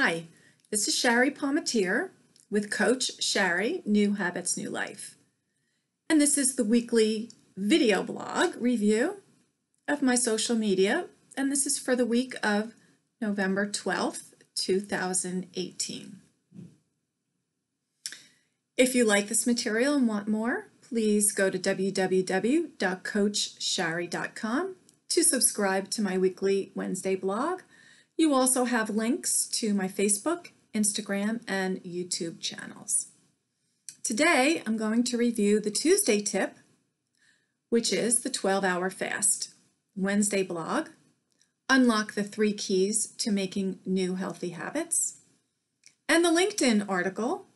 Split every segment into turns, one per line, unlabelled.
Hi, this is Shari Palmatier with Coach Shari, New Habits, New Life. And this is the weekly video blog review of my social media. And this is for the week of November 12th, 2018. If you like this material and want more, please go to www.coachshari.com to subscribe to my weekly Wednesday blog. You also have links to my Facebook, Instagram, and YouTube channels. Today, I'm going to review the Tuesday tip, which is the 12-hour fast. Wednesday blog, unlock the 3 keys to making new healthy habits. And the LinkedIn article,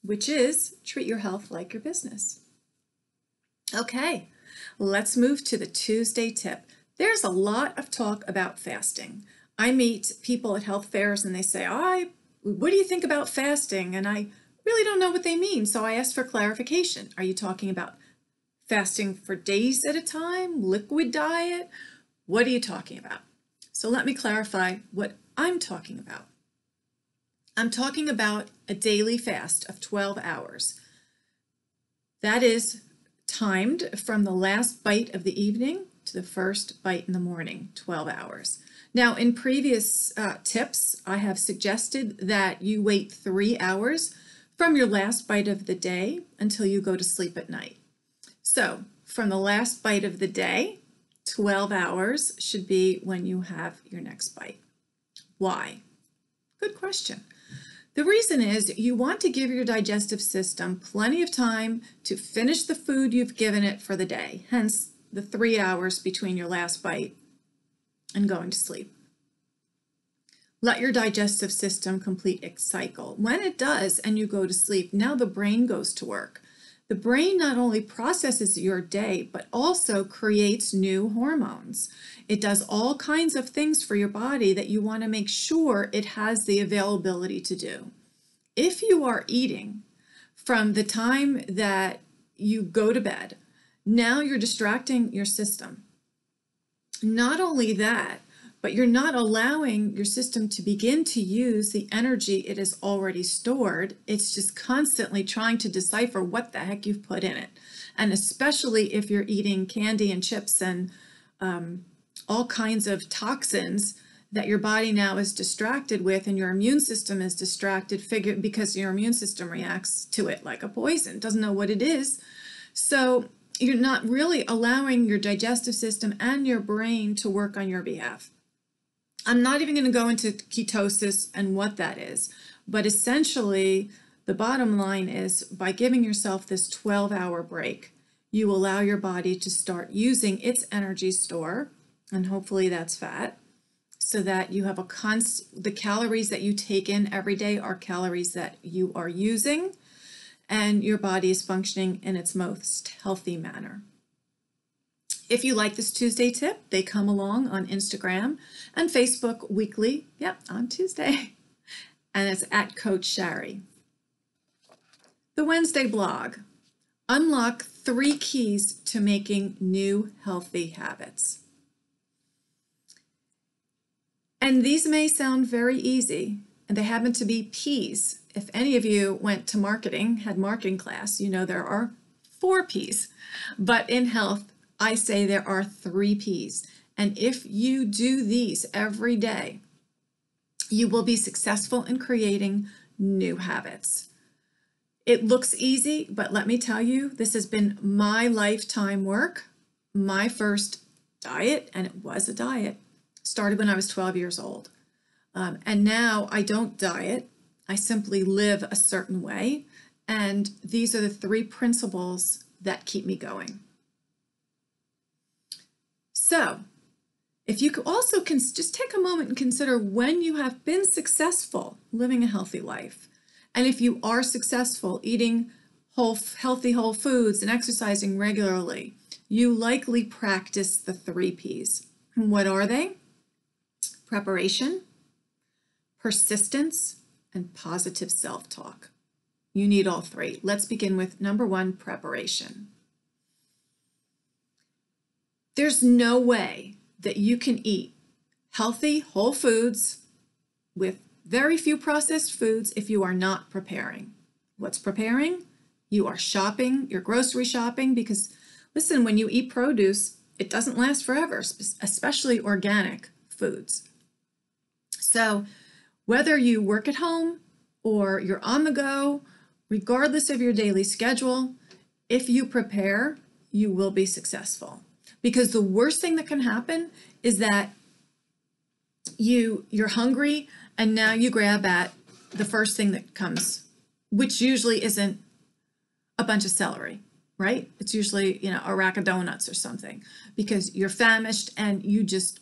which is treat your health like your business. Okay, let's move to the Tuesday tip. There's a lot of talk about fasting. I meet people at health fairs and they say, what do you think about fasting? And I really don't know what they mean. So I asked for clarification. Are you talking about fasting for days at a time, liquid diet? What are you talking about? So let me clarify what I'm talking about. I'm talking about a daily fast of 12 hours. That is timed from the last bite of the evening to the first bite in the morning, 12 hours. Now, in previous tips, I have suggested that you wait 3 hours from your last bite of the day until you go to sleep at night. So, from the last bite of the day, 12 hours should be when you have your next bite. Why? Good question. The reason is you want to give your digestive system plenty of time to finish the food you've given it for the day, hence the 3 hours between your last bite and going to sleep. Let your digestive system complete its cycle. When it does and you go to sleep, now the brain goes to work. The brain not only processes your day, but also creates new hormones. It does all kinds of things for your body that you want to make sure it has the availability to do. If you are eating from the time that you go to bed, now you're distracting your system. Not only that, but you're not allowing your system to begin to use the energy it has already stored. It's just constantly trying to decipher what the heck you've put in it. And especially if you're eating candy and chips and all kinds of toxins that your body now is distracted with, and your immune system is distracted because your immune system reacts to it like a poison, doesn't know what it is. So you're not really allowing your digestive system and your brain to work on your behalf. I'm not even going to go into ketosis and what that is, but essentially the bottom line is by giving yourself this 12-hour break, you allow your body to start using its energy store, and hopefully that's fat, so that you have the calories that you take in every day are calories that you are using, and your body is functioning in its most healthy manner. If you like this Tuesday tip, they come along on Instagram and Facebook weekly, on Tuesday, and it's at Coach Shari. The Wednesday blog, unlock 3 keys to making new healthy habits. And these may sound very easy, and they happen to be P's. If any of you went to marketing, had marketing class, you know there are 4 P's. But in health, I say there are 3 P's. And if you do these every day, you will be successful in creating new habits. It looks easy, but let me tell you, this has been my lifetime work. My first diet, and it was a diet, started when I was 12 years old. And now I don't diet. I simply live a certain way. And these are the 3 principles that keep me going. So, if you could also just take a moment and consider when you have been successful living a healthy life. And if you are successful eating healthy whole foods and exercising regularly, you likely practice the 3 P's. And what are they? Preparation, persistence, and positive self-talk. You need all 3. Let's begin with number 1, preparation. There's no way that you can eat healthy whole foods with Very few processed foods if you are not preparing. What's preparing? You are shopping, you're grocery shopping, because listen, when you eat produce, it doesn't last forever, especially organic foods. So whether you work at home or you're on the go, regardless of your daily schedule, if you prepare, you will be successful. Because the worst thing that can happen is that you're hungry and now you grab at the first thing that comes, which usually isn't a bunch of celery, right? It's usually, a rack of donuts or something, because you're famished and you just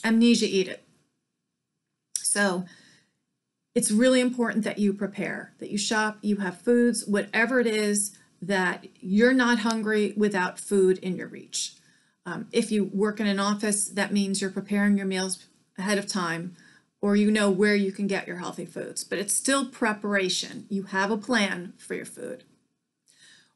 amnesia eat it. So it's really important that you prepare, that you shop, you have foods, whatever it is, that you're not hungry without food in your reach. If you work in an office, that means you're preparing your meals ahead of time, or you know where you can get your healthy foods, but it's still preparation. You have a plan for your food.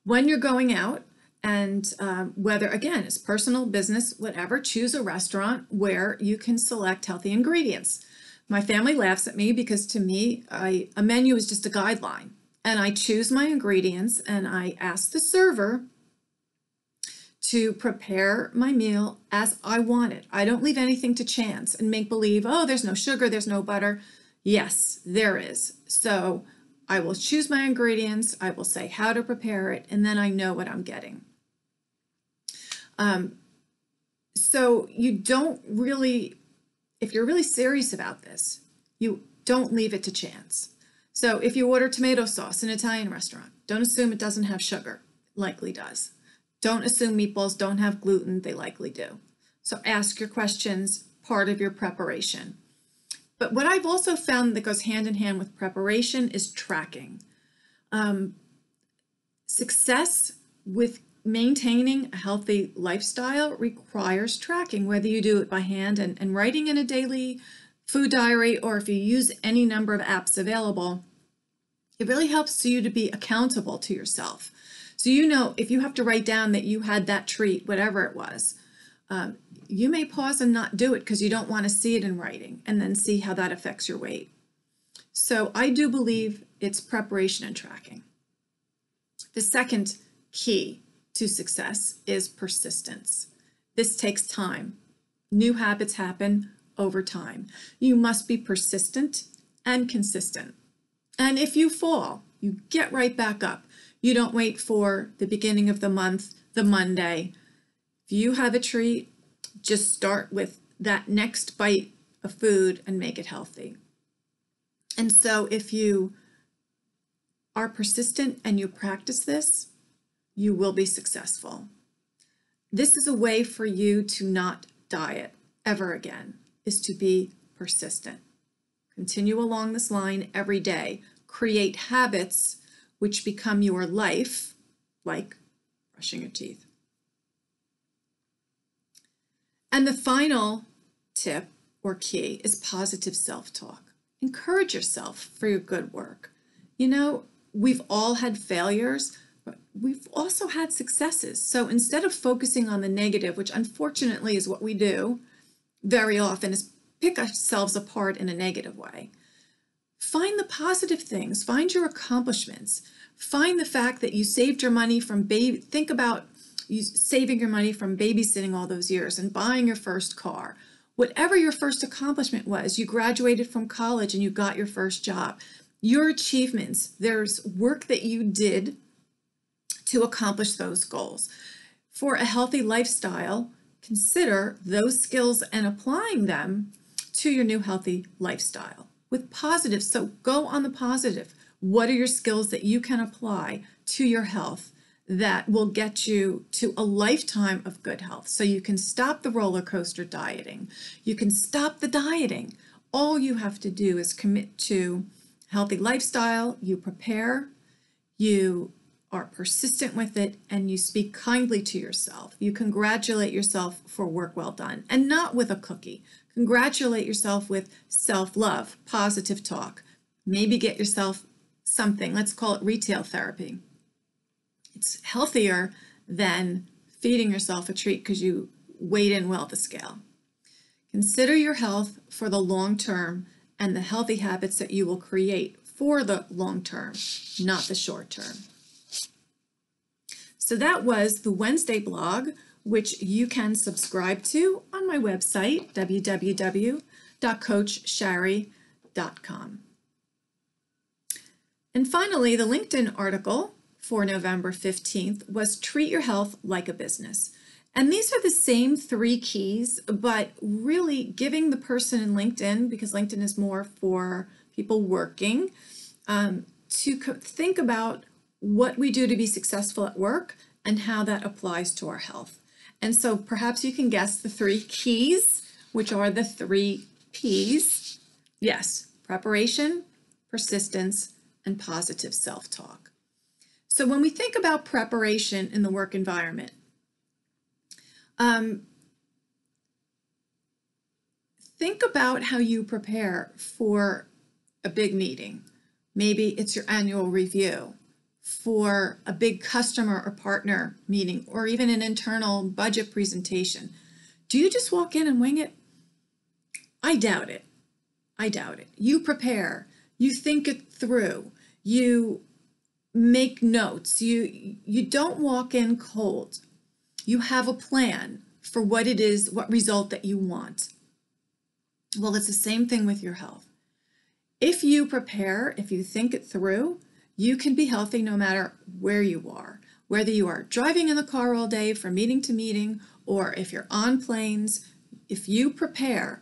When you're going out, and whether, again, it's personal, business, whatever, choose a restaurant where you can select healthy ingredients. My family laughs at me because to me, a menu is just a guideline. And I choose my ingredients and I ask the server to prepare my meal as I want it. I don't leave anything to chance and make believe, oh, there's no sugar, there's no butter. Yes, there is. So I will choose my ingredients, I will say how to prepare it, and then I know what I'm getting. So you don't really, if you're really serious about this, you don't leave it to chance. So if you order tomato sauce in an Italian restaurant, don't assume it doesn't have sugar. It likely does. Don't assume meatballs don't have gluten. They likely do. So ask your questions, part of your preparation. But what I've also found that goes hand in hand with preparation is tracking. Success with maintaining a healthy lifestyle requires tracking, whether you do it by hand and writing in a daily food diary, or if you use any number of apps available. It really helps you to be accountable to yourself. So if you have to write down that you had that treat, whatever it was, you may pause and not do it because you don't want to see it in writing and then see how that affects your weight. So I do believe it's preparation and tracking. The second key to success is persistence. This takes time. New habits happen over time. You must be persistent and consistent. And if you fall, you get right back up. You don't wait for the beginning of the month, the Monday. If you have a treat, just start with that next bite of food and make it healthy. And so if you are persistent and you practice this, you will be successful. This is a way for you to not diet ever again, is to be persistent. Continue along this line every day. Create habits which become your life, like brushing your teeth. And the final tip or key is positive self-talk. Encourage yourself for your good work. We've all had failures, but we've also had successes. So instead of focusing on the negative, which unfortunately is what we do very often, is pick ourselves apart in a negative way. Find the positive things, find your accomplishments, find the fact that you saved your money from think about you saving your money from babysitting all those years and buying your first car. Whatever your first accomplishment was, you graduated from college and you got your first job. Your achievements, there's work that you did to accomplish those goals. For a healthy lifestyle, consider those skills and applying them to your new healthy lifestyle with positive. So go on the positive. What are your skills that you can apply to your health that will get you to a lifetime of good health? So you can stop the roller coaster dieting. You can stop the dieting. All you have to do is commit to healthy lifestyle. You prepare, you are persistent with it, and you speak kindly to yourself. You congratulate yourself for work well done, and not with a cookie. Congratulate yourself with self-love, positive talk. Maybe get yourself something, let's call it retail therapy. It's healthier than feeding yourself a treat because you weighed in well at the scale. Consider your health for the long term and the healthy habits that you will create for the long term, not the short term. So that was the Wednesday blog, which you can subscribe to on my website, www.coachshari.com. And finally, the LinkedIn article for November 15th was Treat Your Health Like a Business. And these are the same 3 keys, but really giving the person in LinkedIn, because LinkedIn is more for people working, to think about what we do to be successful at work and how that applies to our health. And so perhaps you can guess the 3 keys, which are the 3 P's. Yes, preparation, persistence, and positive self-talk. So when we think about preparation in the work environment, think about how you prepare for a big meeting. Maybe it's your annual review, for a big customer or partner meeting, or even an internal budget presentation. Do you just walk in and wing it? I doubt it. I doubt it. You prepare, you think it through, you make notes, you don't walk in cold. You have a plan for what it is, what result that you want. Well, it's the same thing with your health. If you prepare, if you think it through, you can be healthy no matter where you are, whether you are driving in the car all day from meeting to meeting, or if you're on planes. If you prepare,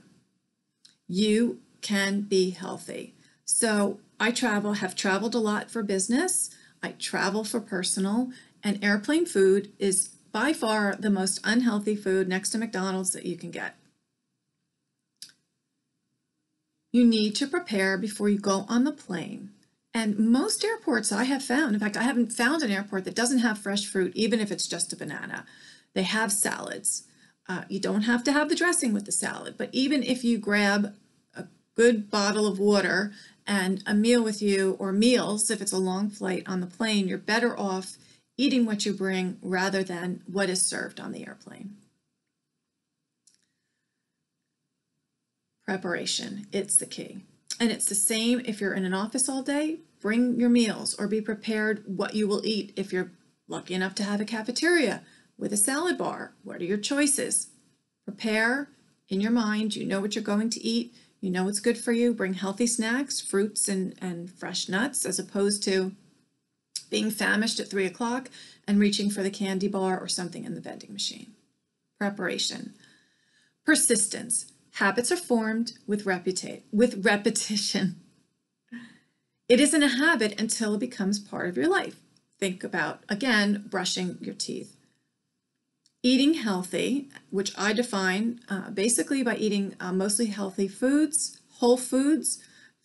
you can be healthy. So I have traveled a lot for business. I travel for personal, and airplane food is by far the most unhealthy food next to McDonald's that you can get. You need to prepare before you go on the plane. And most airports I have found, in fact, I haven't found an airport that doesn't have fresh fruit, even if it's just a banana. They have salads. You don't have to have the dressing with the salad, but even if you grab a good bottle of water and a meal with you, or meals, if it's a long flight on the plane, you're better off eating what you bring rather than what is served on the airplane. Preparation, it's the key. And it's the same if you're in an office all day. Bring your meals, or be prepared what you will eat. If you're lucky enough to have a cafeteria with a salad bar, what are your choices? Prepare in your mind. You know what you're going to eat. You know what's good for you. Bring healthy snacks, fruits and fresh nuts, as opposed to being famished at 3 o'clock and reaching for the candy bar or something in the vending machine. Preparation. Persistence. Habits are formed with repetition. It isn't a habit until it becomes part of your life. Think about, again, brushing your teeth. Eating healthy, which I define basically by eating mostly healthy foods, whole foods,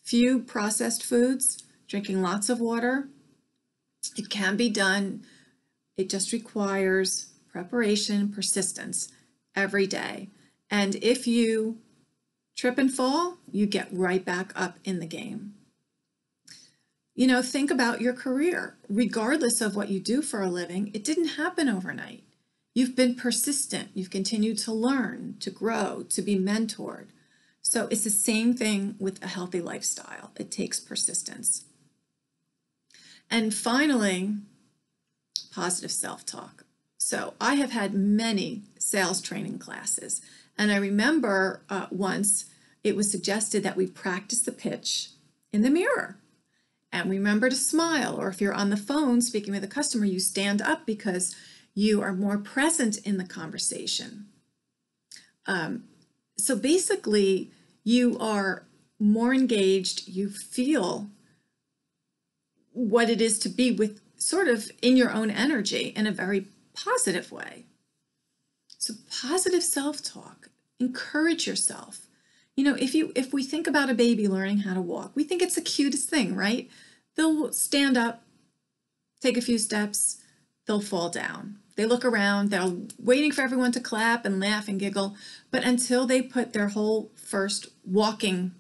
few processed foods, drinking lots of water. It can be done. It just requires preparation, persistence every day. And if you trip and fall, you get right back up in the game. You know, think about your career. Regardless of what you do for a living, it didn't happen overnight. You've been persistent. You've continued to learn, to grow, to be mentored. So it's the same thing with a healthy lifestyle. It takes persistence. And finally, positive self-talk. So I have had many sales training classes, and I remember once it was suggested that we practice the pitch in the mirror. And remember to smile, or if you're on the phone speaking with a customer, you stand up because you are more present in the conversation. So basically, you are more engaged, you feel what it is to be with sort of in your own energy in a very positive way. So positive self-talk, encourage yourself. You know, if we think about a baby learning how to walk, we think it's the cutest thing, right? They'll stand up, take a few steps, they'll fall down. They look around, they're waiting for everyone to clap and laugh and giggle, but until they put their whole first walking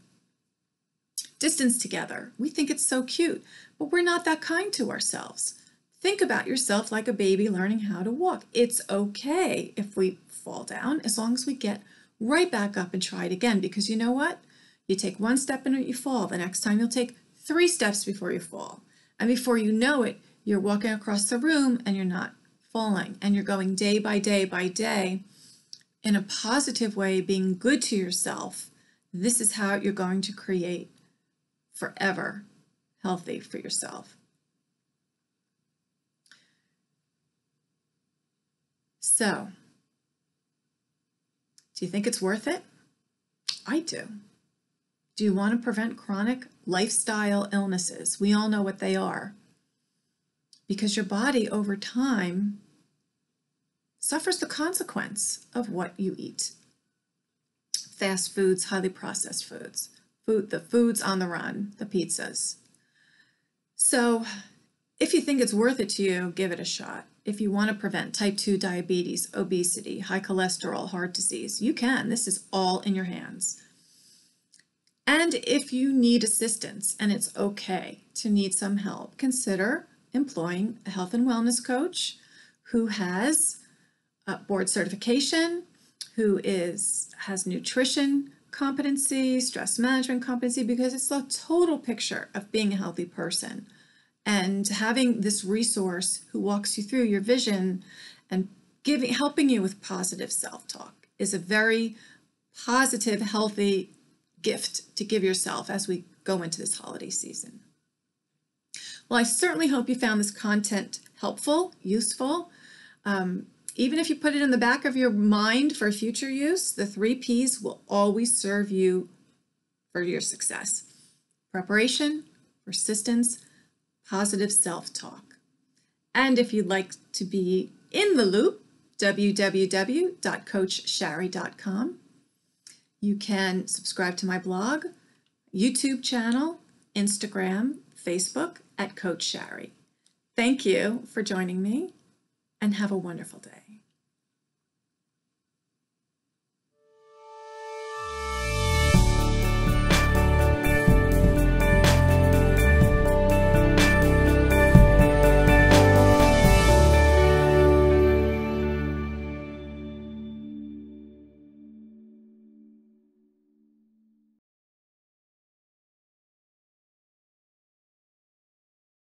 distance together, we think it's so cute, but we're not that kind to ourselves. Think about yourself like a baby learning how to walk. It's okay if we fall down, as long as we get right back up and try it again, because you know what? You take one step and you fall. The next time you'll take 3 steps before you fall. And before you know it, you're walking across the room and you're not falling. And you're going day by day by day in a positive way, being good to yourself. This is how you're going to create forever healthy for yourself. So, do you think it's worth it? I do. Do you want to prevent chronic lifestyle illnesses? We all know what they are. Because your body over time suffers the consequence of what you eat. Fast foods, highly processed foods, the foods on the run, the pizzas. So if you think it's worth it to you, give it a shot. If you want to prevent type 2 diabetes, obesity, high cholesterol, heart disease, you can. This is all in your hands. And if you need assistance, and it's okay to need some help, consider employing a health and wellness coach who has board certification, who has nutrition competency, stress management competency, because it's the total picture of being a healthy person. And having this resource who walks you through your vision and helping you with positive self-talk is a very positive, healthy gift to give yourself as we go into this holiday season. Well, I certainly hope you found this content helpful, useful. Even if you put it in the back of your mind for future use, the 3 Ps will always serve you for your success. Preparation, persistence, positive self-talk. And if you'd like to be in the loop, www.coachshari.com. You can subscribe to my blog, YouTube channel, Instagram, Facebook at Coach Shari. Thank you for joining me and have a wonderful day.